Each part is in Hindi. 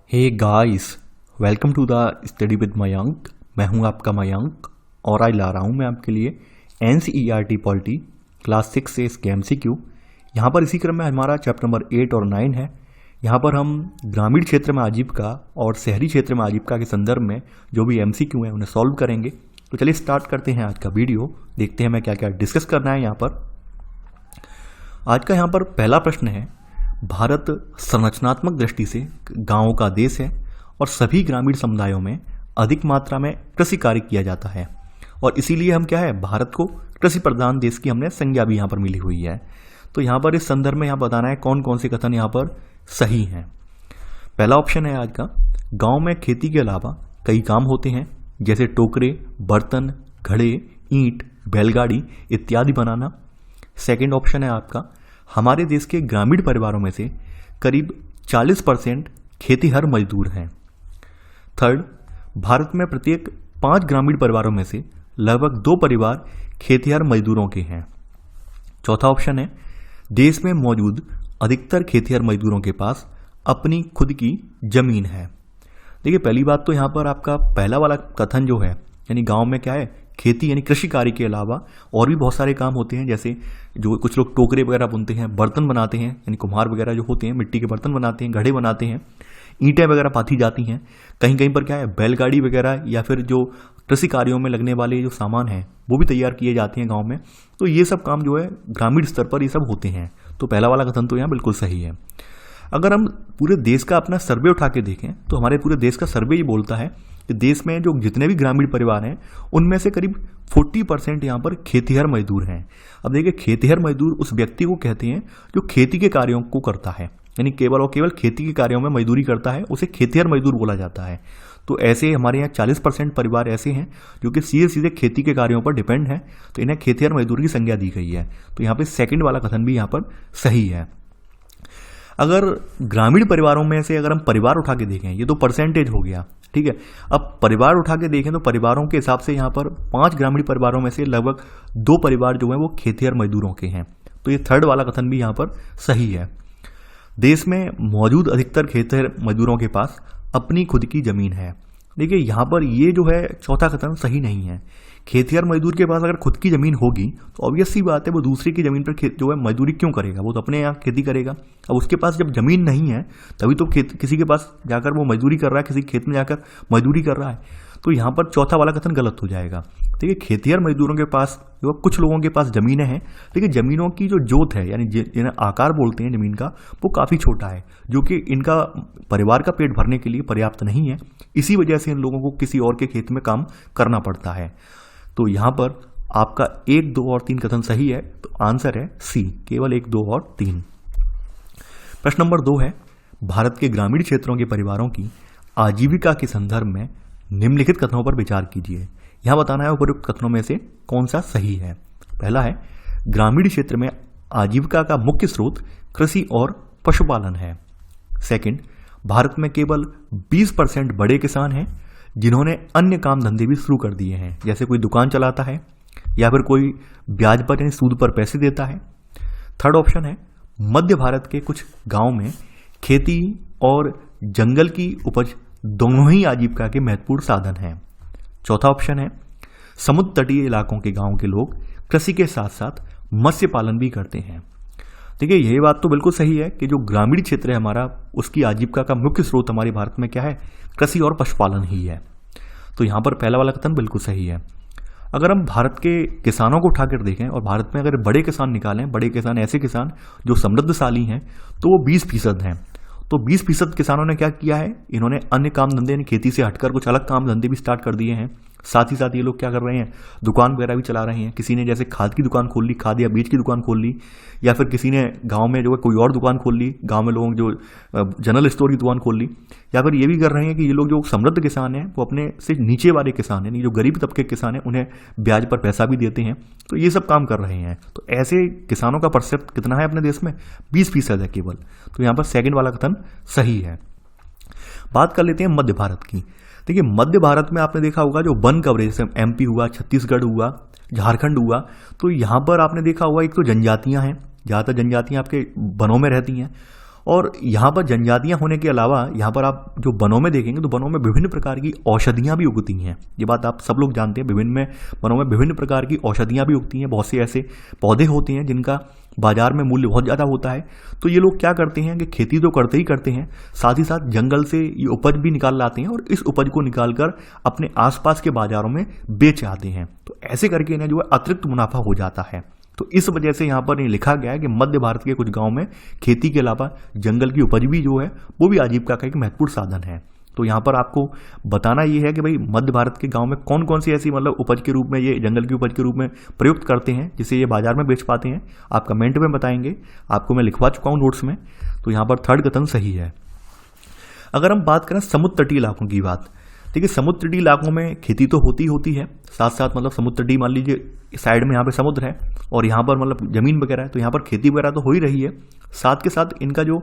Hey guys, welcome to the study with Mayank. मैं हूं आपका मयंक और आज ला रहा हूं मैं आपके लिए NCERT पॉलिटी क्लास 6 से इसके MCQ। यहाँ पर इसी क्रम में हमारा चैप्टर नंबर 8 और 9 है। यहाँ पर हम ग्रामीण क्षेत्र में आजीविका और शहरी क्षेत्र में आजीविका के संदर्भ में जो भी MCQ हैं उन्हें सॉल्व करेंगे। तो चलिए स्टार्ट करते हैं आज का वीडियो। देखते हैं मैं क्या क्या डिस्कस करना है यहाँ पर। आज का यहाँ पर पहला प्रश्न है, भारत संरचनात्मक दृष्टि से गांवों का देश है और सभी ग्रामीण समुदायों में अधिक मात्रा में कृषि कार्य किया जाता है और इसीलिए हम क्या है, भारत को कृषि प्रधान देश की हमने संज्ञा भी यहाँ पर मिली हुई है। तो यहाँ पर इस संदर्भ में यहाँ बताना है कौन कौन से कथन यहाँ पर सही हैं। पहला ऑप्शन है आज का, गांव में खेती के अलावा कई काम होते हैं जैसे टोकरे, बर्तन, घड़े, ईंट, बैलगाड़ी इत्यादि बनाना। सेकेंड ऑप्शन है आपका, हमारे देश के ग्रामीण परिवारों में से करीब 40% खेतीहर मजदूर हैं। थर्ड, भारत में प्रत्येक 5 ग्रामीण परिवारों में से लगभग 2 परिवार खेतीहर मजदूरों के हैं। चौथा ऑप्शन है, देश में मौजूद अधिकतर खेतीहर मजदूरों के पास अपनी खुद की जमीन है। देखिए, पहली बात तो यहाँ पर आपका पहला वाला कथन जो है, यानी गांव में क्या है, खेती यानी कृषि कार्य के अलावा और भी बहुत सारे काम होते हैं, जैसे जो कुछ लोग टोकरे वगैरह बुनते हैं, बर्तन बनाते हैं, यानी कुम्हार वगैरह जो होते हैं मिट्टी के बर्तन बनाते हैं, घड़े बनाते हैं, ईंटें वगैरह पाथी जाती हैं। कहीं कहीं पर क्या है, बैलगाड़ी वगैरह या फिर जो कृषि कार्यों में लगने वाले जो सामान हैं वो भी तैयार किए जाते हैं गाँव में। तो ये सब काम जो है ग्रामीण स्तर पर ये सब होते हैं। तो पहला वाला कथन तो यहाँ बिल्कुल सही है। अगर हम पूरे देश का अपना सर्वे उठा के देखें तो हमारे पूरे देश का सर्वे ये बोलता है कि देश में जो जितने भी ग्रामीण परिवार हैं उनमें से करीब 40% यहाँ पर खेतीहर मजदूर हैं। अब देखिए, खेतीहर मजदूर उस व्यक्ति को कहते हैं जो खेती के कार्यों को करता है, यानी केवल और केवल खेती के कार्यों में मजदूरी करता है, उसे खेतीहर मजदूर बोला जाता है। तो ऐसे हमारे यहाँ 40% परिवार ऐसे हैं जो कि सीधे सीधे खेती के कार्यों पर डिपेंड है, तो इन्हें खेतीहर मजदूर की संज्ञा दी गई है। तो यहाँ पे सेकंड वाला कथन भी यहाँ पर सही है। अगर ग्रामीण परिवारों में से अगर हम परिवार उठा के देखें, ये तो परसेंटेज हो गया, ठीक है। अब परिवार उठा के देखें तो परिवारों के हिसाब से यहाँ पर 5 ग्रामीण परिवारों में से लगभग 2 परिवार जो हैं वो खेतीहर मजदूरों के हैं। तो ये थर्ड वाला कथन भी यहाँ पर सही है। देश में मौजूद अधिकतर खेतीहर मजदूरों के पास अपनी खुद की जमीन है। देखिए, यहाँ पर ये जो है चौथा कथन सही नहीं है। खेतीहर मजदूर के पास अगर खुद की जमीन होगी तो ऑब्वियस सी बात है वो दूसरे की जमीन पर जो है मजदूरी क्यों करेगा, वो तो अपने यहाँ खेती करेगा। अब उसके पास जब जमीन नहीं है तभी तो किसी के पास जाकर वो मजदूरी कर रहा है, किसी खेत में जाकर मजदूरी कर रहा है। तो यहाँ पर चौथा वाला कथन गलत हो जाएगा। देखिए, खेतीहर मजदूरों के पास जो कुछ लोगों के पास जमीनें हैं, लेकिन जमीनों की जो जोत है यानी जिन्हें आकार बोलते हैं जमीन का, वो काफ़ी छोटा है, जो कि इनका परिवार का पेट भरने के लिए पर्याप्त नहीं है। इसी वजह से इन लोगों को किसी और के खेत में काम करना पड़ता है। तो यहाँ पर आपका 1, 2 और 3 कथन सही है। तो आंसर है सी, केवल 1, 2 और 3। प्रश्न नंबर 2 है, भारत के ग्रामीण क्षेत्रों के परिवारों की आजीविका के संदर्भ में निम्नलिखित कथनों पर विचार कीजिए। यहाँ बताना है उपरोक्त कथनों में से कौन सा सही है। पहला है, ग्रामीण क्षेत्र में आजीविका का मुख्य स्रोत कृषि और पशुपालन है। सेकंड, भारत में केवल 20% बड़े किसान हैं जिन्होंने अन्य काम धंधे भी शुरू कर दिए हैं, जैसे कोई दुकान चलाता है या फिर कोई ब्याज पर यानी सूद पर पैसे देता है। थर्ड ऑप्शन है, मध्य भारत के कुछ गांव में खेती और जंगल की उपज दोनों ही आजीविका के महत्वपूर्ण साधन हैं। चौथा ऑप्शन है, समुद्र तटीय इलाकों के गांव के लोग कृषि के साथ साथ मत्स्य पालन भी करते हैं। देखिए, यही बात तो बिल्कुल सही है कि जो ग्रामीण क्षेत्र है हमारा, उसकी आजीविका का मुख्य स्रोत हमारे भारत में क्या है, कृषि और पशुपालन ही है। तो यहाँ पर पहला वाला कथन बिल्कुल सही है। अगर हम भारत के किसानों को उठाकर देखें और भारत में अगर बड़े किसान निकालें, बड़े किसान ऐसे किसान जो समृद्धशाली हैं, तो वो 20% हैं। तो 20% किसानों ने क्या किया है, इन्होंने अन्य काम धंधे यानी खेती से हटकर कुछ अलग काम धंधे भी स्टार्ट कर दिए हैं। साथ ही साथ ये लोग क्या कर रहे हैं, दुकान वगैरह भी चला रहे हैं। किसी ने जैसे खाद की दुकान खोल ली, खाद या बीज की दुकान खोल ली, या फिर किसी ने गांव में जो है कोई और दुकान खोल ली, गांव में लोगों जो जनरल स्टोर की दुकान खोल ली। या फिर ये भी कर रहे हैं कि ये लोग जो समृद्ध किसान हैं वो अपने से नीचे वाले किसान हैं, जो गरीब तबके के किसान हैं, उन्हें ब्याज पर पैसा भी देते हैं। तो ये सब काम कर रहे हैं। तो ऐसे किसानों का प्रतिशत कितना है अपने देश में, 20% है केवल। तो यहाँ पर सेकंड वाला कथन सही है। बात कर लेते हैं मध्य भारत की। देखिए, मध्य भारत में आपने देखा होगा जो वन कवरेज, जैसे MP हुआ, छत्तीसगढ़ हुआ, झारखंड हुआ, तो यहाँ पर आपने देखा होगा एक तो जनजातियाँ हैं, ज़्यादातर जनजातियाँ आपके वनों में रहती हैं और यहाँ पर जनजातियाँ होने के अलावा यहाँ पर आप जो वनों में देखेंगे तो वनों में विभिन्न प्रकार की औषधियाँ भी उगती हैं। ये बात आप सब लोग जानते हैं, वनों में विभिन्न प्रकार की औषधियाँ भी उगती हैं। बहुत से ऐसे पौधे होते हैं जिनका बाजार में मूल्य बहुत ज़्यादा होता है। तो ये लोग क्या करते हैं कि खेती तो करते ही करते हैं, साथ ही साथ जंगल से ये उपज भी निकाल लाते हैं और इस उपज को निकालकर अपने आसपास के बाजारों में बेच आते हैं। तो ऐसे करके इन्हें जो है अतिरिक्त मुनाफा हो जाता है। तो इस वजह से यहाँ पर ये लिखा गया है कि मध्य भारत के कुछ गाँव में खेती के अलावा जंगल की उपज भी जो है वो भी आजीविका का एक महत्वपूर्ण साधन है। तो यहाँ पर आपको बताना ये है कि भाई मध्य भारत के गांव में कौन कौन सी ऐसी मतलब उपज के रूप में ये जंगल की उपज के रूप में प्रयुक्त करते हैं जिसे ये बाजार में बेच पाते हैं। आप कमेंट में बताएंगे, आपको मैं लिखवा चुका हूँ नोट्स में। तो यहाँ पर थर्ड कथन सही है। अगर हम बात करें समुद्र तटीय इलाकों की बात, देखिए समुद्र तटीय इलाकों में खेती तो होती है, साथ साथ मतलब समुद्र तटीय मान लीजिए साइड में यहाँ पे समुद्र है और यहाँ पर मतलब जमीन वगैरह है, तो यहाँ पर खेती वगैरह तो हो ही रही है। साथ के साथ इनका जो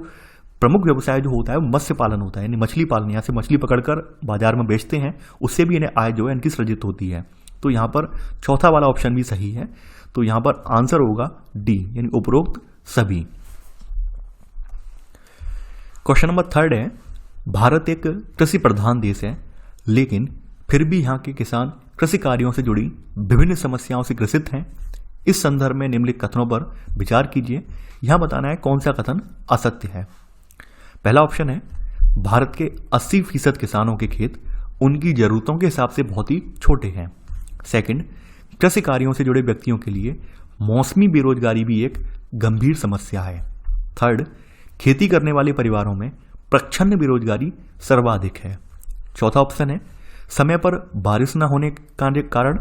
प्रमुख व्यवसाय जो होता है वो मत्स्य पालन होता है, यानी मछली पालन। यहाँ से मछली पकड़कर बाजार में बेचते हैं, उससे भी इन्हें आय जो है इनकी सृजित होती है। तो यहाँ पर चौथा वाला ऑप्शन भी सही है। तो यहाँ पर आंसर होगा डी, यानी उपरोक्त सभी। क्वेश्चन नंबर थर्ड है, भारत एक कृषि प्रधान देश है, लेकिन फिर भी यहाँ के किसान कृषि कार्यों से जुड़ी विभिन्न समस्याओं से ग्रसित हैं। इस संदर्भ में निम्नलिखित कथनों पर विचार कीजिए। यहाँ बताना है कौन सा कथन असत्य है। पहला ऑप्शन है, भारत के 80% किसानों के खेत उनकी जरूरतों के हिसाब से बहुत ही छोटे हैं। सेकंड, कृषि कार्यों से जुड़े व्यक्तियों के लिए मौसमी बेरोजगारी भी एक गंभीर समस्या है। थर्ड, खेती करने वाले परिवारों में प्रच्छन्न बेरोजगारी सर्वाधिक है। चौथा ऑप्शन है, समय पर बारिश न होने के कारण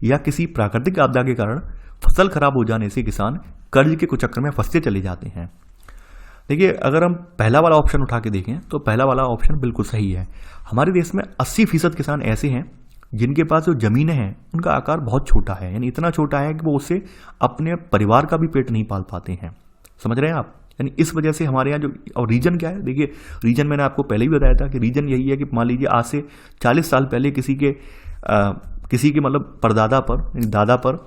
या किसी प्राकृतिक आपदा के कारण फसल खराब हो जाने से किसान कर्ज के कुचक्र में फंसते चले जाते हैं। देखिए, अगर हम पहला वाला ऑप्शन उठा के देखें तो पहला वाला ऑप्शन बिल्कुल सही है। हमारे देश में 80% किसान ऐसे हैं जिनके पास जो जमीनें हैं उनका आकार बहुत छोटा है, यानी इतना छोटा है कि वो उससे अपने परिवार का भी पेट नहीं पाल पाते हैं। समझ रहे हैं आप? यानी इस वजह से हमारे यहाँ जो, और रीजन क्या है, देखिए रीजन मैंने आपको पहले ही बताया था कि रीजन यही है कि मान लीजिए आज से 40 साल पहले किसी के मतलब परदादा पर यानी दादा पर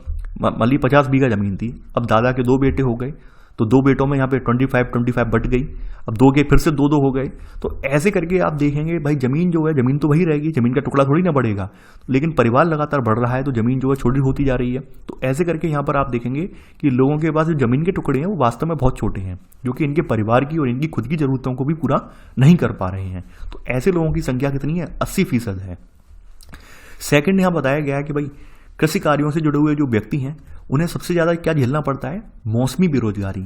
मान ली 50 बीघा जमीन थी। अब दादा के 2 बेटे हो गए, तो 2 बेटों में यहाँ पे 25 बट गई। अब 2 के फिर से 2 हो गए। तो ऐसे करके आप देखेंगे भाई जमीन जो है, जमीन तो वही रहेगी, जमीन का टुकड़ा थोड़ी ना बढ़ेगा, लेकिन परिवार लगातार बढ़ रहा है तो जमीन जो है छोटी होती जा रही है। तो ऐसे करके यहाँ पर आप देखेंगे कि लोगों के पास जो जमीन के टुकड़े हैं वो वास्तव में बहुत छोटे हैं, जो कि इनके परिवार की और इनकी खुद की जरूरतों को भी पूरा नहीं कर पा रहे हैं। तो ऐसे लोगों की संख्या कितनी है? 80% है। सेकंड, यहाँ बताया गया है कि भाई कृषि कार्यों से जुड़े हुए जो व्यक्ति हैं उन्हें सबसे ज़्यादा क्या झेलना पड़ता है? मौसमी बेरोजगारी।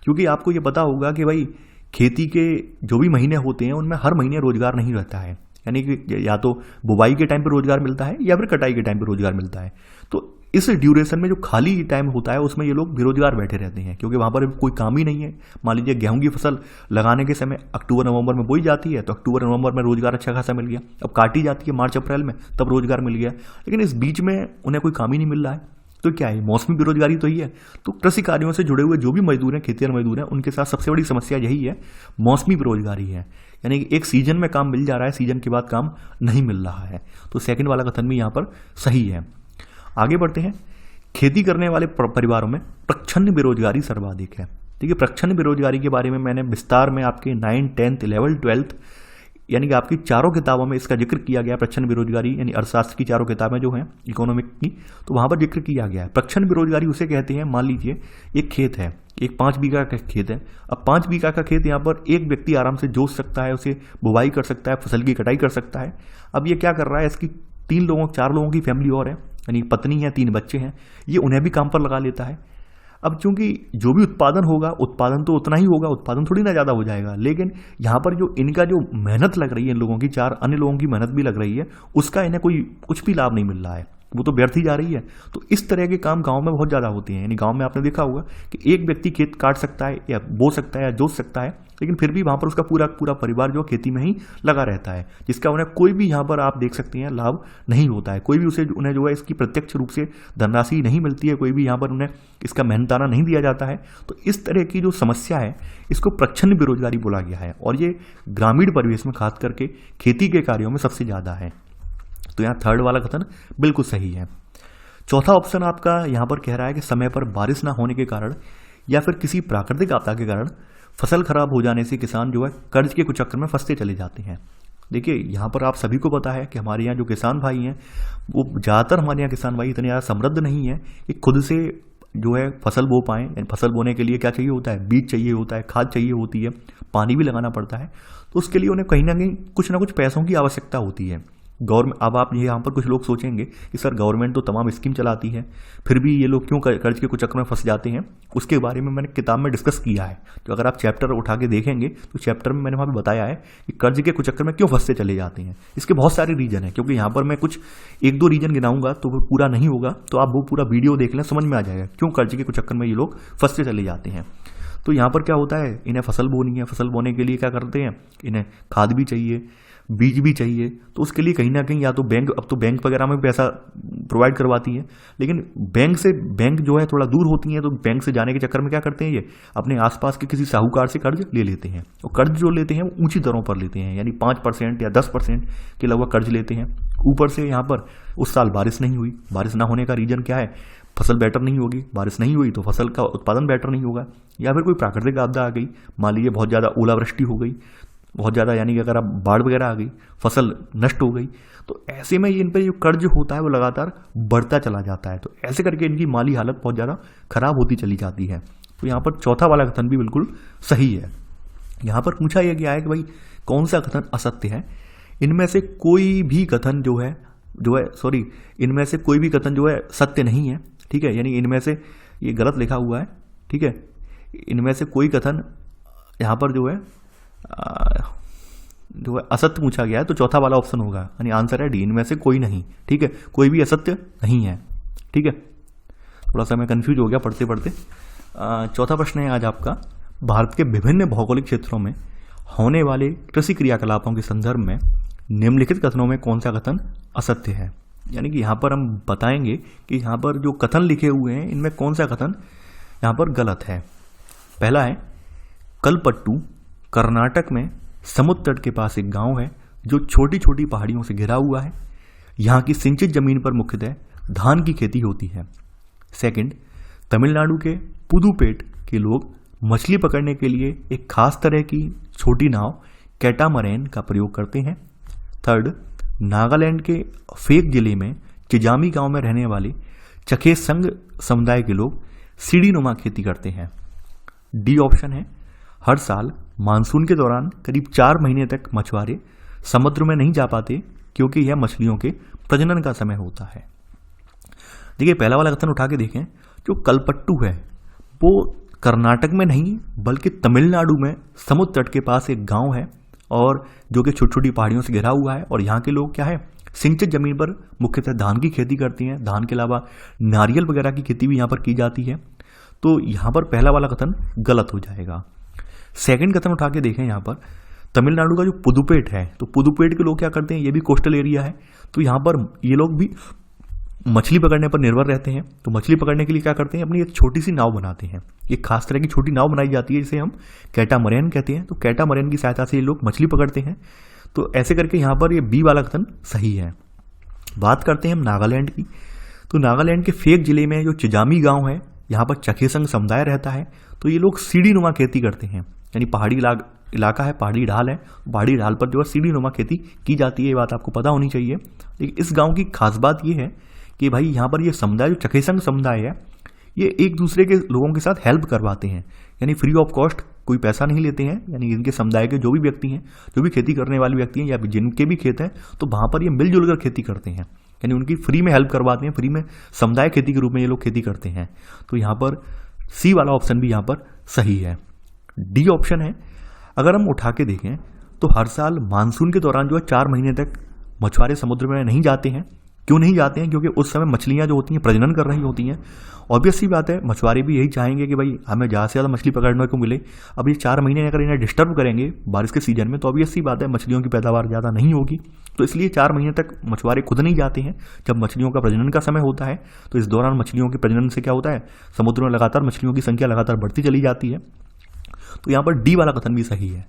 क्योंकि आपको ये पता होगा कि भाई खेती के जो भी महीने होते हैं उनमें हर महीने रोजगार नहीं रहता है, यानी कि या तो बुवाई के टाइम पे रोजगार मिलता है या फिर कटाई के टाइम पे रोजगार मिलता है। तो इस ड्यूरेशन में जो खाली टाइम होता है उसमें ये लोग बेरोजगार बैठे रहते हैं, क्योंकि वहाँ पर कोई काम ही नहीं है। मान लीजिए गेहूं की फसल लगाने के समय अक्टूबर नवंबर में बोई जाती है, तो अक्टूबर नवंबर में रोजगार अच्छा खासा मिल गया। अब काटी जाती है मार्च अप्रैल में, तब रोजगार मिल गया, लेकिन इस बीच में उन्हें कोई काम ही नहीं मिल रहा है। तो क्या है? मौसमी बेरोजगारी तो ही है। तो कृषि कार्यों से जुड़े हुए जो भी मजदूर हैं, खेतिहर मजदूर हैं, उनके साथ सबसे बड़ी समस्या यही है, मौसमी बेरोजगारी है। यानी कि एक सीजन में काम मिल जा रहा है, सीजन के बाद काम नहीं मिल रहा है। तो सेकंड वाला कथन भी यहाँ पर सही है। आगे बढ़ते हैं। खेती करने वाले परिवारों में प्रच्छन्न बेरोजगारी सर्वाधिक है। देखिए, प्रच्छन्न बेरोजगारी के बारे में मैंने विस्तार में आपके 9, 10, 11, 12 यानी कि आपकी चारों किताबों में इसका जिक्र किया गया। प्रच्छन्न बेरोजगारी यानी अर्थशास्त्र की चारों किताबें जो हैं इकोनॉमिक की, तो वहाँ पर जिक्र किया गया है। प्रच्छन्न बेरोजगारी उसे कहते हैं, मान लीजिए एक खेत है, एक 5 बीघा का खेत है। अब 5 बीघा का खेत यहाँ पर एक व्यक्ति आराम से जोत सकता है, उसे बुवाई कर सकता है, फसल की कटाई कर सकता है। अब ये क्या कर रहा है, इसकी 4 लोगों की फैमिली और है, यानी पत्नी है, 3 बच्चे हैं, ये उन्हें भी काम पर लगा लेता है। अब चूंकि जो भी उत्पादन होगा, उत्पादन तो उतना ही होगा, उत्पादन थोड़ी ना ज़्यादा हो जाएगा, लेकिन यहाँ पर जो इनका जो मेहनत लग रही है, इन लोगों की 4 अन्य लोगों की मेहनत भी लग रही है, उसका इन्हें कोई कुछ भी लाभ नहीं मिल रहा है, वो तो व्यर्थ ही जा रही है। तो इस तरह के काम गांव में बहुत ज़्यादा होते हैं। यानी गांव में आपने देखा होगा कि एक व्यक्ति खेत काट सकता है या बो सकता है या जोत सकता है, लेकिन फिर भी वहाँ पर उसका पूरा परिवार जो खेती में ही लगा रहता है, जिसका उन्हें कोई भी यहाँ पर आप देख सकते हैं लाभ नहीं होता है। कोई भी उन्हें जो है इसकी प्रत्यक्ष रूप से धनराशि नहीं मिलती है, कोई भी यहाँ पर उन्हें इसका मेहनताना नहीं दिया जाता है। तो इस तरह की जो समस्या है इसको प्रच्छन्न बेरोजगारी बोला गया है, और ये ग्रामीण परिवेश में खास करके खेती के कार्यों में सबसे ज़्यादा है। तो यहाँ थर्ड वाला कथन बिल्कुल सही है। चौथा ऑप्शन आपका यहाँ पर कह रहा है कि समय पर बारिश ना होने के कारण या फिर किसी प्राकृतिक आपदा के कारण फसल खराब हो जाने से किसान जो है कर्ज के कुचक्कर में फंसते चले जाते हैं। देखिए यहाँ पर आप सभी को पता है कि हमारे यहाँ जो किसान भाई हैं वो ज़्यादातर हमारे यहाँ किसान भाई इतने ज़्यादा समृद्ध नहीं है कि खुद से जो है फसल बो पाएँ। यानी फसल बोने के लिए क्या चाहिए होता है, बीज चाहिए होता है, खाद चाहिए होती है, पानी भी लगाना पड़ता है। तो उसके लिए उन्हें कहीं ना कुछ पैसों की आवश्यकता होती है। गवर्नमेंट, अब आप यहाँ पर कुछ लोग सोचेंगे कि सर गवर्नमेंट तो तमाम स्कीम चलाती है, फिर भी ये लोग क्यों कर्ज के कुचक्कर में फंस जाते हैं, उसके बारे में मैंने किताब में डिस्कस किया है। तो अगर आप चैप्टर उठा के देखेंगे तो चैप्टर में मैंने वहाँ पे बताया है कि कर्ज के कुचक्कर में क्यों फंसते चले जाते हैं। इसके बहुत सारे रीजन है, क्योंकि यहाँ पर मैं कुछ 1-2 रीजन गिनाऊंगा तो वो पूरा नहीं होगा, तो आप वो पूरा वीडियो देख लें, समझ में आ जाएगा क्यों कर्ज के कुचक्कर में ये लोग फंसते चले जाते हैं। तो यहाँ पर क्या होता है, इन्हें फसल बोनी है, फसल बोने के लिए क्या करते हैं, इन्हें खाद भी चाहिए, बीज भी चाहिए। तो उसके लिए कहीं ना कहीं या तो बैंक, अब तो बैंक वगैरह में पैसा प्रोवाइड करवाती है, लेकिन बैंक जो है थोड़ा दूर होती है, तो बैंक से जाने के चक्कर में क्या करते हैं, ये अपने आसपास के किसी साहूकार से कर्ज ले लेते हैं। और कर्ज जो लेते हैं वो ऊंची दरों पर लेते हैं, यानी 5% या 10% के लगभग कर्ज लेते हैं। ऊपर से यहाँ पर उस साल बारिश नहीं हुई, बारिश ना होने का रीजन क्या है, फसल बेटर नहीं होगी, बारिश नहीं हुई तो फसल का उत्पादन बेटर नहीं होगा, या फिर कोई प्राकृतिक आपदा आ गई, मान लीजिए बहुत ज़्यादा ओलावृष्टि हो गई, बहुत ज़्यादा, यानी कि अगर आप बाढ़ वगैरह आ गई, फसल नष्ट हो गई, तो ऐसे में इन पर जो कर्ज होता है वो लगातार बढ़ता चला जाता है। तो ऐसे करके इनकी माली हालत बहुत ज़्यादा खराब होती चली जाती है। तो यहाँ पर चौथा वाला कथन भी बिल्कुल सही है। यहाँ पर पूछा यह गया है कि भाई कौन सा कथन असत्य है। इनमें से कोई भी कथन इनमें से कोई भी कथन जो है सत्य नहीं है, ठीक है, यानी इनमें से ये गलत लिखा हुआ है, ठीक है, इनमें से कोई कथन यहाँ पर जो है असत्य पूछा गया है, तो चौथा वाला ऑप्शन होगा, यानी आंसर है डी, इनमें से कोई नहीं, ठीक है, कोई भी असत्य नहीं है, ठीक है। थोड़ा सा मैं कंफ्यूज हो गया पढ़ते पढ़ते। चौथा प्रश्न है आज आपका, भारत के विभिन्न भौगोलिक क्षेत्रों में होने वाले कृषि क्रियाकलापों के संदर्भ में निम्नलिखित कथनों में कौन सा कथन असत्य है। यानी कि यहाँ पर हम बताएंगे कि यहाँ पर जो कथन लिखे हुए हैं इनमें कौन सा कथन यहाँ पर गलत है। पहला है, कलपट्टू कर्नाटक में समुद्र तट के पास एक गांव है जो छोटी छोटी पहाड़ियों से घिरा हुआ है। यहाँ की सिंचित जमीन पर मुख्यतः धान की खेती होती है। सेकंड, तमिलनाडु के पुदुपेट के लोग मछली पकड़ने के लिए एक खास तरह की छोटी नाव कैटामरैन का प्रयोग करते हैं। थर्ड, नागालैंड के फेक जिले में चिजामी गांव में रहने वाले चखेसंग समुदाय के लोग सीढ़ीनुमा खेती करते हैं। डी ऑप्शन है, हर साल मानसून के दौरान करीब 4 महीने तक मछुआरे समुद्र में नहीं जा पाते क्योंकि यह मछलियों के प्रजनन का समय होता है। देखिए पहला वाला कथन उठा के देखें, जो कलपट्टू है वो कर्नाटक में नहीं बल्कि तमिलनाडु में समुद्र तट के पास एक गांव है और जो कि छोटी छोटी पहाड़ियों से घिरा हुआ है, और यहाँ के लोग क्या है, सिंचित जमीन पर मुख्यतः धान की खेती करती हैं। धान के अलावा नारियल वगैरह की खेती भी यहाँ पर की जाती है। तो यहाँ पर पहला वाला कथन गलत हो जाएगा। सेकंड कथन उठा के देखें, यहाँ पर तमिलनाडु का जो पुदुपेट है, तो पुदुपेट के लोग क्या करते हैं, ये भी कोस्टल एरिया है, तो यहाँ पर ये लोग भी मछली पकड़ने पर निर्भर रहते हैं। तो मछली पकड़ने के लिए क्या करते हैं, अपनी एक छोटी सी नाव बनाते हैं। एक खास तरह की छोटी नाव बनाई जाती है जिसे हम कैटामरैन कहते हैं। तो कैटामरैन की सहायता से ये लोग मछली पकड़ते हैं। तो ऐसे करके यहाँ पर ये बी वाला कथन सही है। बात करते हैं हम नागालैंड की। तो नागालैंड के फेक जिले में जो चिजामी गांव है, यहाँ पर चखेसंग समुदाय रहता है। तो ये लोग सीढ़ीनुमा खेती करते हैं, यानी पहाड़ी इलाका है, पहाड़ी ढाल है, पहाड़ी ढाल पर जो है सीढ़ीनुमा खेती की जाती है। ये बात आपको पता होनी चाहिए। लेकिन इस गांव की खास बात ये है कि भाई यहाँ पर ये समुदाय जो चखेसंग समुदाय है, ये एक दूसरे के लोगों के साथ हेल्प करवाते हैं, यानी फ्री ऑफ कॉस्ट, कोई पैसा नहीं लेते हैं। यानी इनके समुदाय के जो भी व्यक्ति हैं, जो भी खेती करने वाले व्यक्ति हैं या जिनके भी खेत हैं, तो वहाँ पर ये मिलजुल कर खेती करते हैं, यानी उनकी फ्री में हेल्प करवाते हैं, फ्री में समुदाय खेती के रूप में ये लोग खेती करते हैं। तो यहाँ पर सी वाला ऑप्शन भी यहाँ पर सही है। डी ऑप्शन है, अगर हम उठा के देखें तो हर साल मानसून के दौरान जो है 4 महीने तक मछुआरे समुद्र में नहीं जाते हैं। क्यों नहीं जाते हैं, क्योंकि उस समय मछलियाँ जो होती हैं प्रजनन कर रही होती हैं। ऑब्वियस सी बात है, मछुआरे भी यही चाहेंगे कि भाई हमें ज़्यादा से ज़्यादा मछली पकड़ने को मिले। अब ये 4 महीने अगर इन्हें डिस्टर्ब करेंगे बारिश के सीजन में, तो ऑब्वियस सी बात है मछलियों की पैदावार ज़्यादा नहीं होगी। तो इसलिए 4 महीने तक मछुआरे खुद नहीं जाते हैं। जब मछलियों का प्रजनन का समय होता है, तो इस दौरान मछलियों के प्रजनन से क्या होता है, समुद्र में लगातार मछलियों की संख्या लगातार बढ़ती चली जाती है। तो यहाँ पर डी वाला कथन भी सही है।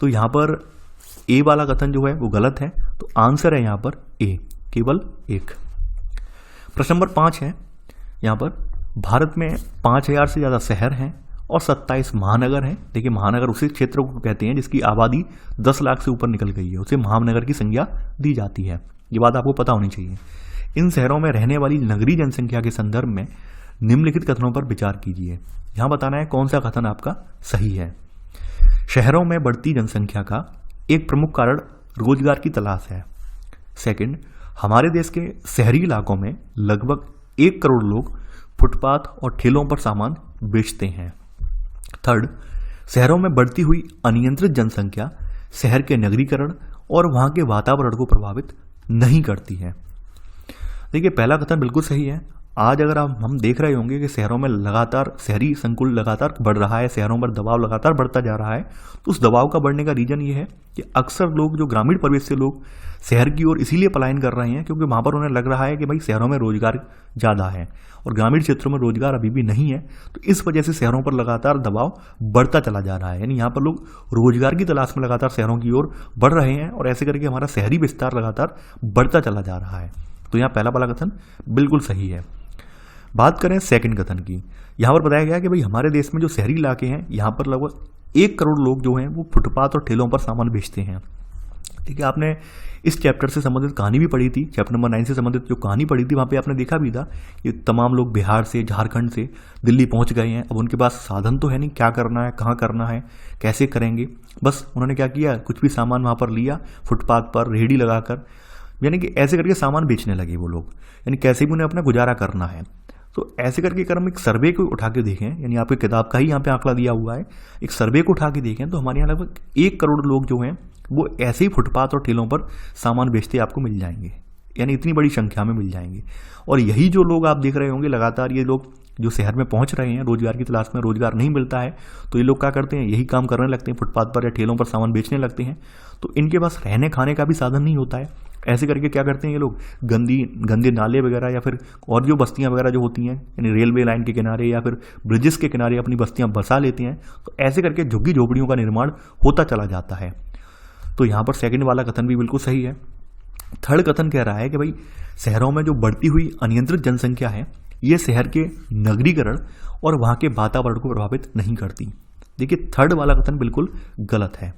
तो यहाँ पर ए वाला कथन जो है वो गलत है। तो आंसर है यहाँ पर ए, केवल 1। प्रश्न नंबर 5 है, यहाँ पर भारत में 5000 से ज़्यादा शहर हैं और 27 महानगर हैं। देखिए महानगर उसी क्षेत्र को कहते हैं जिसकी आबादी 10 लाख से ऊपर निकल गई है, उसे महानगर की संज्ञा दी जाती है। ये बात आपको पता होनी चाहिए। इन शहरों में रहने वाली नगरीय जनसंख्या के संदर्भ में निम्नलिखित कथनों पर विचार कीजिए। यहाँ बताना है कौन सा कथन आपका सही है। शहरों में बढ़ती जनसंख्या का एक प्रमुख कारण रोजगार की तलाश है। सेकंड, हमारे देश के शहरी इलाकों में लगभग 1 करोड़ लोग फुटपाथ और ठेलों पर सामान बेचते हैं। थर्ड, शहरों में बढ़ती हुई अनियंत्रित जनसंख्या शहर के नगरीकरण और वहां के वातावरण को प्रभावित नहीं करती है। देखिए पहला कथन बिल्कुल सही है। आज अगर हम देख रहे होंगे कि शहरों में लगातार शहरी संकुल लगातार बढ़ रहा है, शहरों पर दबाव लगातार बढ़ता जा रहा है, तो उस दबाव का बढ़ने का रीजन ये है कि अक्सर लोग जो ग्रामीण परिवेश से लोग शहर की ओर इसीलिए पलायन कर रहे हैं क्योंकि वहां पर उन्हें लग रहा है कि भाई शहरों में रोजगार ज़्यादा है और ग्रामीण क्षेत्रों में रोजगार अभी भी नहीं है। तो इस वजह से शहरों पर लगातार दबाव बढ़ता चला जा रहा है, यानी यहाँ पर लोग रोजगार की तलाश में लगातार शहरों की ओर बढ़ रहे हैं और ऐसे करके हमारा शहरी विस्तार लगातार बढ़ता चला जा रहा है। तो यहाँ पहला वाला कथन बिल्कुल सही है। बात करें सेकंड कथन की, यहाँ पर बताया गया कि भाई हमारे देश में जो शहरी इलाके हैं यहाँ पर लगभग 1 करोड़ लोग जो हैं वो फुटपाथ और ठेलों पर सामान बेचते हैं। ठीक है, आपने इस चैप्टर से संबंधित कहानी भी पढ़ी थी, चैप्टर नंबर 9 से संबंधित जो कहानी पढ़ी थी वहाँ पे आपने देखा भी था कि तमाम लोग बिहार से, झारखंड से दिल्ली पहुँच गए हैं। अब उनके पास साधन तो है नहीं, क्या करना है, कहाँ करना है, कैसे करेंगे। बस उन्होंने क्या किया, कुछ भी सामान वहाँ पर लिया, फुटपाथ पर रेहड़ी लगाकर, यानी कि ऐसे करके सामान बेचने लगे वो लोग, यानी कैसे भी उन्हें अपना गुजारा करना है। तो ऐसे करके अगर हम एक सर्वे को उठा के देखें, यानी आपकी किताब का ही यहाँ पे आंकड़ा दिया हुआ है, एक सर्वे को उठा के देखें तो हमारे यहाँ लगभग 1 करोड़ लोग जो हैं वो ऐसे ही फुटपाथ और ठेलों पर सामान बेचते आपको मिल जाएंगे, यानी इतनी बड़ी संख्या में मिल जाएंगे। और यही जो लोग आप देख रहे होंगे लगातार ये लोग जो शहर में पहुंच रहे हैं रोजगार की तलाश में, रोजगार नहीं मिलता है तो ये लोग क्या करते हैं, यही काम करने लगते हैं, फुटपाथ पर या ठेलों पर सामान बेचने लगते हैं। तो इनके पास रहने खाने का भी साधन नहीं होता है। ऐसे करके क्या करते हैं ये लोग, गंदे नाले वगैरह या फिर और जो बस्तियां वगैरह जो होती हैं, यानी रेलवे लाइन के किनारे या फिर ब्रिजेस के किनारे अपनी बस्तियां बसा लेते हैं। तो ऐसे करके झुग्गी झोपड़ियों का निर्माण होता चला जाता है। तो यहाँ पर सेकंड वाला कथन भी बिल्कुल सही है। थर्ड कथन कह रहा है कि भाई शहरों में जो बढ़ती हुई अनियंत्रित जनसंख्या है ये शहर के नगरीकरण और वहाँ के वातावरण को प्रभावित नहीं करती। देखिए थर्ड वाला कथन बिल्कुल गलत है।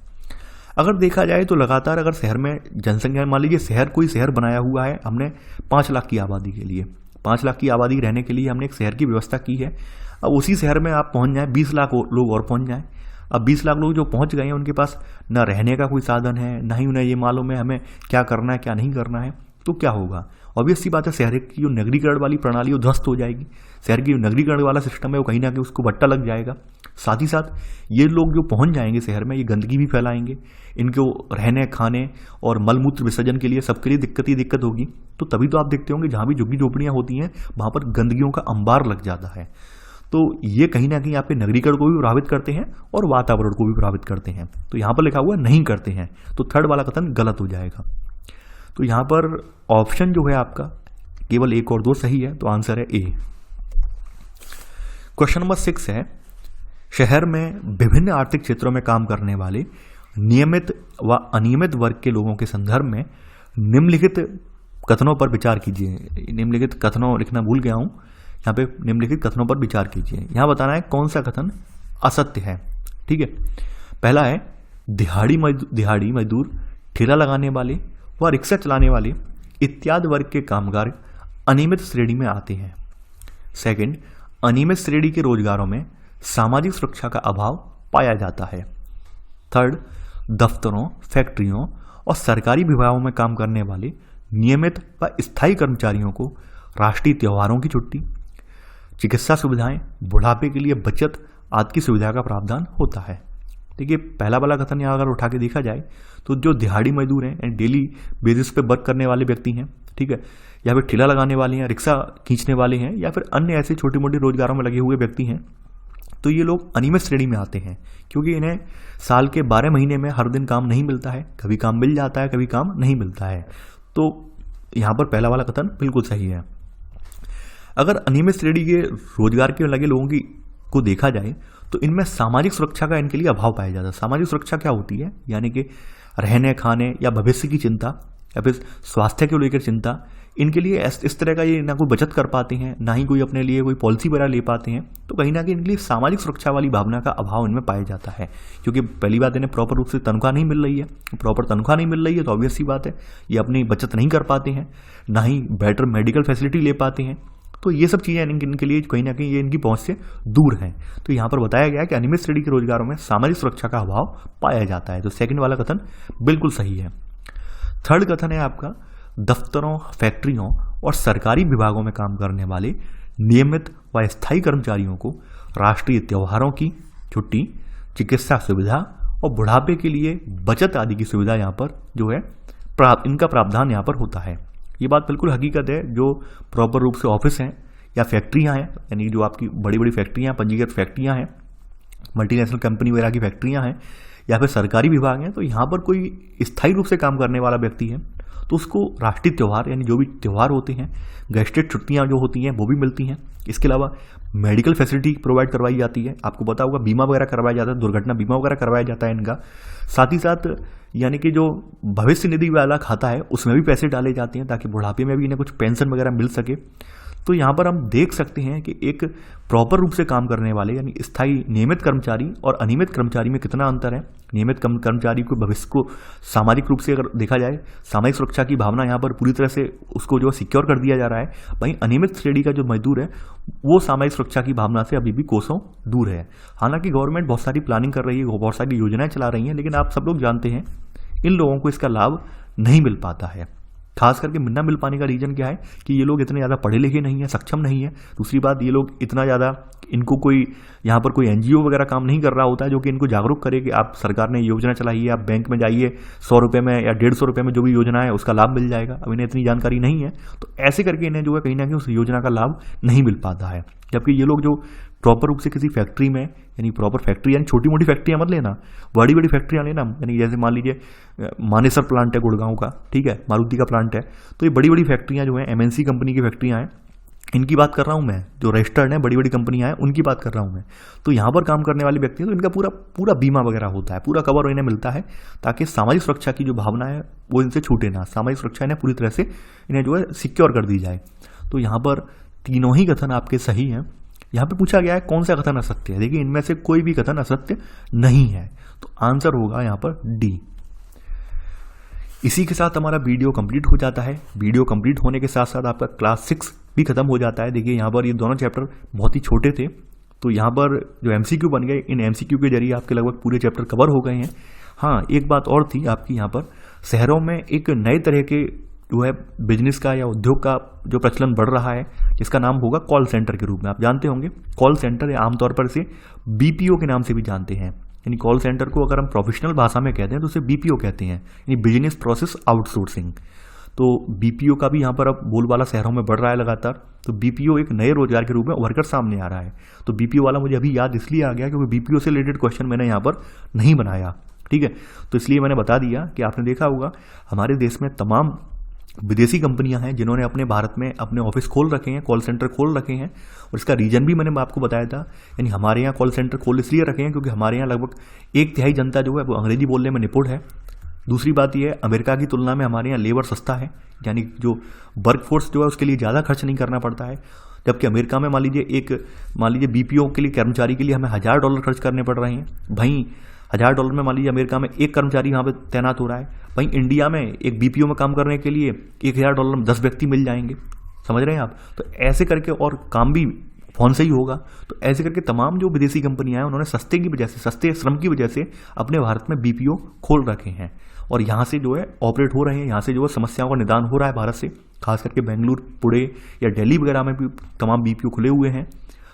अगर देखा जाए तो लगातार अगर शहर में जनसंख्या, मान लीजिए कोई शहर बनाया हुआ है हमने 5 लाख की आबादी के लिए, 5 लाख की आबादी रहने के लिए हमने एक शहर की व्यवस्था की है। अब उसी शहर में आप पहुंच जाएं, 20 लाख लोग और पहुंच जाएं। अब 20 लाख लोग जो पहुंच गए हैं उनके पास ना रहने का कोई साधन है, ना ही उन्हें ये मालूम है हमें क्या करना है क्या नहीं करना है। तो क्या होगा, ऑब्वियस सी बात है शहर की जो नगरीकरण वाली प्रणाली वो ध्वस्त हो जाएगी। शहर की जो नगरीकरण वाला सिस्टम है वो कहीं ना कहीं उसको बट्टा लग जाएगा। साथ ही साथ ये लोग जो पहुंच जाएंगे शहर में ये गंदगी भी फैलाएंगे, इनको रहने खाने और मलमूत्र विसर्जन के लिए सबके लिए दिक्कत ही दिक्कत होगी। तो तभी तो आप देखते होंगे जहाँ भी झुग्गी झोपड़ियाँ होती हैं वहाँ पर गंदगियों का अंबार लग जाता है। तो ये कहीं ना कहीं आपके नगरीकरण को भी प्रभावित करते हैं और वातावरण को भी प्रभावित करते हैं। तो यहाँ पर लिखा हुआ नहीं करते हैं, तो थर्ड वाला कथन गलत हो जाएगा। तो यहाँ पर ऑप्शन जो है आपका केवल 1 और 2 सही है, तो आंसर है ए। क्वेश्चन नंबर 6 है, शहर में विभिन्न आर्थिक क्षेत्रों में काम करने वाले नियमित व अनियमित वर्ग के लोगों के संदर्भ में निम्नलिखित कथनों पर विचार कीजिए। निम्नलिखित कथनों लिखना भूल गया हूं, यहाँ पे निम्नलिखित कथनों पर विचार कीजिए। यहाँ बताना है कौन सा कथन असत्य है। ठीक है, पहला है दिहाड़ी मजदूर, ठेला लगाने वाले व रिक्शा चलाने वाले इत्यादि वर्ग के कामगार अनियमित श्रेणी में आते हैं। सेकंड, अनियमित श्रेणी के रोजगारों में सामाजिक सुरक्षा का अभाव पाया जाता है। थर्ड, दफ्तरों, फैक्ट्रियों और सरकारी विभागों में काम करने वाले नियमित व स्थायी कर्मचारियों को राष्ट्रीय त्योहारों की छुट्टी, चिकित्सा सुविधाएं, बुढ़ापे के लिए बचत आदि की सुविधा का प्रावधान होता है। देखिए पहला वाला कथन यहाँ अगर उठा के देखा जाए तो जो दिहाड़ी मजदूर हैं, डेली बेसिस पे वर्क करने वाले व्यक्ति हैं, ठीक है, या फिर ठेला लगाने वाले हैं, रिक्शा खींचने वाले हैं, या फिर अन्य ऐसे छोटी मोटी रोजगारों में लगे हुए व्यक्ति हैं, तो ये लोग अनियमित श्रेणी में आते हैं क्योंकि इन्हें साल के 12 महीने में हर दिन काम नहीं मिलता है। कभी काम मिल जाता है, कभी काम नहीं मिलता है। तो यहाँ पर पहला वाला कथन बिल्कुल सही है। अगर अनियमित श्रेणी के रोजगार के लगे लोगों को देखा जाए तो इनमें सामाजिक सुरक्षा का इनके लिए अभाव पाया जाता है। सामाजिक सुरक्षा क्या होती है, यानी कि रहने खाने या भविष्य की चिंता, या फिर स्वास्थ्य को लेकर चिंता, इनके लिए इस तरह का ये ना कोई बचत कर पाते हैं, ना ही कोई अपने लिए कोई पॉलिसी वगैरह ले पाते हैं। तो कहीं ना कहीं इनके लिए सामाजिक सुरक्षा वाली भावना का अभाव इनमें पाया जाता है, क्योंकि पहली बात इन्हें प्रॉपर रूप से तनख्वाह नहीं मिल रही है। प्रॉपर तनख्वाह नहीं मिल रही है तो ऑब्वियस सी बात है ये अपनी बचत नहीं कर पाते हैं, ना ही बेटर मेडिकल फैसिलिटी ले पाते हैं। तो ये सब चीज़ें इनके लिए कहीं ना कहीं ये इनकी पहुंच से दूर हैं। तो यहाँ पर बताया गया है कि अनियमित श्रेणी के रोजगारों में सामाजिक सुरक्षा का अभाव पाया जाता है। तो सेकंड वाला कथन बिल्कुल सही है। थर्ड कथन है आपका, दफ्तरों, फैक्ट्रियों और सरकारी विभागों में काम करने वाले नियमित व स्थायी कर्मचारियों को राष्ट्रीय त्योहारों की छुट्टी, चिकित्सा सुविधा और बुढ़ापे के लिए बचत आदि की सुविधा यहाँ पर जो है इनका प्रावधान यहाँ पर होता है। ये बात बिल्कुल हकीकत है। जो प्रॉपर रूप से ऑफिस हैं या फैक्ट्रियाँ हैं, यानी जो आपकी बड़ी बड़ी फैक्ट्रियाँ, पंजीकृत फैक्ट्रियाँ हैं, मल्टीनेशनल कंपनी वगैरह की फैक्ट्रियाँ हैं या फिर सरकारी विभाग हैं, तो यहाँ पर कोई स्थायी रूप से काम करने वाला व्यक्ति है तो उसको राष्ट्रीय त्यौहार यानी जो भी त्यौहार होते हैं, गैस्टेड छुट्टियाँ जो होती हैं वो भी मिलती हैं। इसके अलावा मेडिकल फैसिलिटी प्रोवाइड करवाई जाती है। आपको पता होगा बीमा वगैरह करवाया जाता है, दुर्घटना बीमा वगैरह करवाया जाता है इनका। साथ ही साथ यानी कि जो भविष्य निधि वाला खाता है उसमें भी पैसे डाले जाते हैं ताकि बुढ़ापे में भी इन्हें कुछ पेंशन वगैरह मिल सके। तो यहाँ पर हम देख सकते हैं कि एक प्रॉपर रूप से काम करने वाले यानी स्थायी नियमित कर्मचारी और अनियमित कर्मचारी में कितना अंतर है। नियमित कर्मचारी को भविष्य को सामाजिक रूप से अगर देखा जाए, सामाजिक सुरक्षा की भावना यहाँ पर पूरी तरह से उसको जो सिक्योर कर दिया जा रहा है। वहीं अनियमित श्रेणी का जो मजदूर है वो सामाजिक सुरक्षा की भावना से अभी भी कोसों दूर है। हालांकि गवर्नमेंट बहुत सारी प्लानिंग कर रही है, बहुत सारी योजनाएं चला रही हैं, लेकिन आप सब लोग जानते हैं इन लोगों को इसका लाभ नहीं मिल पाता है। खास करके न मिल पाने का रीजन क्या है कि ये लोग इतने ज़्यादा पढ़े लिखे नहीं है, सक्षम नहीं है। दूसरी बात, ये लोग इतना ज़्यादा इनको कोई यहाँ पर कोई एनजीओ वगैरह काम नहीं कर रहा होता है जो कि इनको जागरूक करे कि आप सरकार ने योजना चलाई है, आप बैंक में जाइए 100 रुपये में या 150 रुपये में जो भी योजना है उसका लाभ मिल जाएगा। अब इन्हें इतनी जानकारी नहीं है, तो ऐसे करके इन्हें जो है कहीं ना कहीं उस योजना का लाभ नहीं मिल पाता है। जबकि ये लोग जो प्रॉपर रूप से किसी फैक्ट्री में, यानी प्रॉपर फैक्ट्री यानी छोटी मोटी फैक्ट्रियाँ मत लेना, बड़ी बड़ी फैक्ट्रियाँ लेना, यानी जैसे मान लीजिए मानेसर प्लांट है गुड़गांव का, ठीक है, मारुति का प्लांट है, तो ये बड़ी बड़ी फैक्ट्रियाँ जो हैं एमएनसी कंपनी की फैक्ट्रियाँ हैं, इनकी बात कर रहा हूँ मैं। जो रजिस्टर्ड हैं बड़ी बड़ी कंपनियाँ हैं उनकी बात कर रहा हूँ मैं। तो यहाँ पर काम करने वाले व्यक्ति हैं तो इनका पूरा बीमा वगैरह होता है, पूरा कवर इन्हें मिलता है ताकि सामाजिक सुरक्षा की जो भावना है वो इनसे छूटे ना। सामाजिक सुरक्षा इन्हें पूरी तरह से इन्हें जो है सिक्योर कर दी जाए। तो यहाँ पर तीनों ही कथन आपके सही हैं। यहाँ पे पूछा गया है कौन सा कथन असत्य है। देखिए इनमें से कोई भी कथन असत्य नहीं है, तो आंसर होगा यहाँ पर डी। इसी के साथ हमारा वीडियो कंप्लीट हो जाता है। वीडियो कंप्लीट होने के साथ साथ आपका क्लास 6 भी खत्म हो जाता है। देखिए यहाँ पर ये दोनों चैप्टर बहुत ही छोटे थे, तो यहाँ पर जो एमसीक्यू बन गए, इन एमसीक्यू के जरिए आपके लगभग पूरे चैप्टर कवर हो गए हैं। हाँ, एक बात और थी आपकी, यहाँ पर शहरों में एक नए तरह के जो है बिजनेस का या उद्योग का जो प्रचलन बढ़ रहा है, जिसका नाम होगा कॉल सेंटर के रूप में। आप जानते होंगे कॉल सेंटर या आमतौर पर इसे बीपीओ के नाम से भी जानते हैं। यानी कॉल सेंटर को अगर हम प्रोफेशनल भाषा में कहते हैं तो उसे बीपीओ कहते हैं, यानी बिजनेस प्रोसेस आउटसोर्सिंग। तो बीपीओ का भी यहाँ पर अब बोलबाला शहरों में बढ़ रहा है लगातार। तो बीपीओ एक नए रोजगार के रूप में उभर कर सामने आ रहा है। तो बीपीओ वाला मुझे अभी याद इसलिए आ गया क्योंकि बीपीओ से रिलेटेड क्वेश्चन मैंने यहाँ पर नहीं बनाया, ठीक है। तो इसलिए मैंने बता दिया कि आपने देखा होगा हमारे देश में तमाम विदेशी कंपनियां हैं जिन्होंने अपने भारत में अपने ऑफिस खोल रखे हैं, कॉल सेंटर खोल रखे हैं। और इसका रीजन भी मैंने आपको बताया था। यानी हमारे यहाँ कॉल सेंटर खोल इसलिए रखे हैं क्योंकि हमारे यहाँ लगभग 1/3 जनता जो है वो अंग्रेजी बोलने में निपुण है। दूसरी बात यह है, अमेरिका की तुलना में हमारे यहाँ लेबर सस्ता है, यानी जो वर्कफोर्स जो है उसके लिए ज़्यादा खर्च नहीं करना पड़ता है। जबकि अमेरिका में मान लीजिए बीपीओ के लिए कर्मचारी के लिए हमें $1000 खर्च करने पड़ रहे हैं। वहीं $1000 में मान लीजिए अमेरिका में एक कर्मचारी यहाँ पे तैनात हो रहा है। वहीं इंडिया में एक बीपीओ में काम करने के लिए $1000 में 10 व्यक्ति मिल जाएंगे। समझ रहे हैं आप? तो ऐसे करके, और काम भी फोन से ही होगा। तो ऐसे करके तमाम जो विदेशी कंपनियां हैं उन्होंने सस्ते श्रम की वजह से अपने भारत में बीपीओ खोल रखे हैं और यहाँ से जो है ऑपरेट हो रहे हैं। यहाँ से जो है समस्याओं का निदान हो रहा है भारत से। खास करके बेंगलुरु, पुणे या दिल्ली वगैरह में भी तमाम बीपीओ खुले हुए हैं।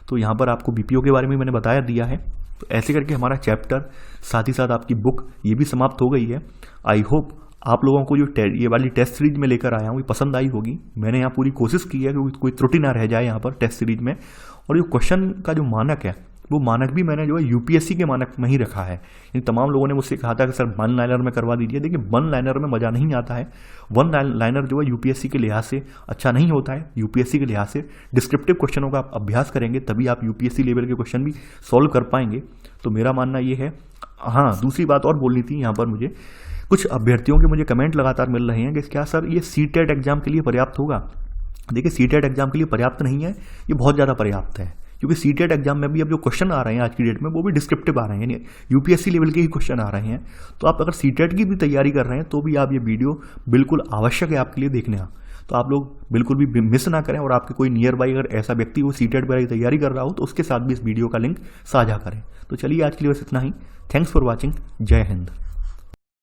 तो यहाँ पर आपको बीपीओ के बारे में मैंने बताया दिया है। तो ऐसे करके हमारा चैप्टर, साथ ही साथ आपकी बुक ये भी समाप्त हो गई है। आई होप आप लोगों को जो ये वाली टेस्ट सीरीज में लेकर आया हूँ ये पसंद आई होगी। मैंने यहाँ पूरी कोशिश की है कि कोई त्रुटि ना रह जाए यहाँ पर टेस्ट सीरीज में। और जो क्वेश्चन का जो मानक है वो मानक भी मैंने जो है यूपीएससी के मानक में ही रखा है। यानी तमाम लोगों ने मुझसे कहा था कि सर वन लाइनर में करवा दीजिए। देखिए वन लाइनर में मज़ा नहीं आता है। वन लाइनर जो है यूपीएससी के लिहाज से अच्छा नहीं होता है। यूपीएससी के लिहाज से डिस्क्रिप्टिव क्वेश्चनों का आप अभ्यास करेंगे तभी आप यूपीएससी लेवल के क्वेश्चन भी सॉल्व कर पाएंगे। तो मेरा मानना ये है। हाँ, दूसरी बात और बोलनी थी यहाँ पर मुझे, कुछ अभ्यर्थियों के मुझे कमेंट लगातार मिल रहे हैं कि क्या सर ये सीटेट एग्जाम के लिए पर्याप्त होगा। देखिए सीटेट एग्जाम के लिए पर्याप्त नहीं है, ये बहुत ज़्यादा पर्याप्त है, क्योंकि सीटेट एग्जाम में भी अब जो क्वेश्चन आ रहे हैं आज की डेट में वो भी डिस्क्रिप्टिव आ रहे हैं, यानी यूपीएससी लेवल के ही क्वेश्चन आ रहे हैं। तो आप अगर सीटेट की भी तैयारी कर रहे हैं तो भी आप ये वीडियो बिल्कुल आवश्यक है आपके लिए देखना। तो आप लोग बिल्कुल भी मिस ना करें, और आपके कोई नियर बाई अगर ऐसा व्यक्ति वो सीटेट वगैरह की तैयारी कर रहा हो तो उसके साथ भी इस वीडियो का लिंक साझा करें। तो चलिए आज के लिए बस इतना ही। Thanks for watching. जय हिंद।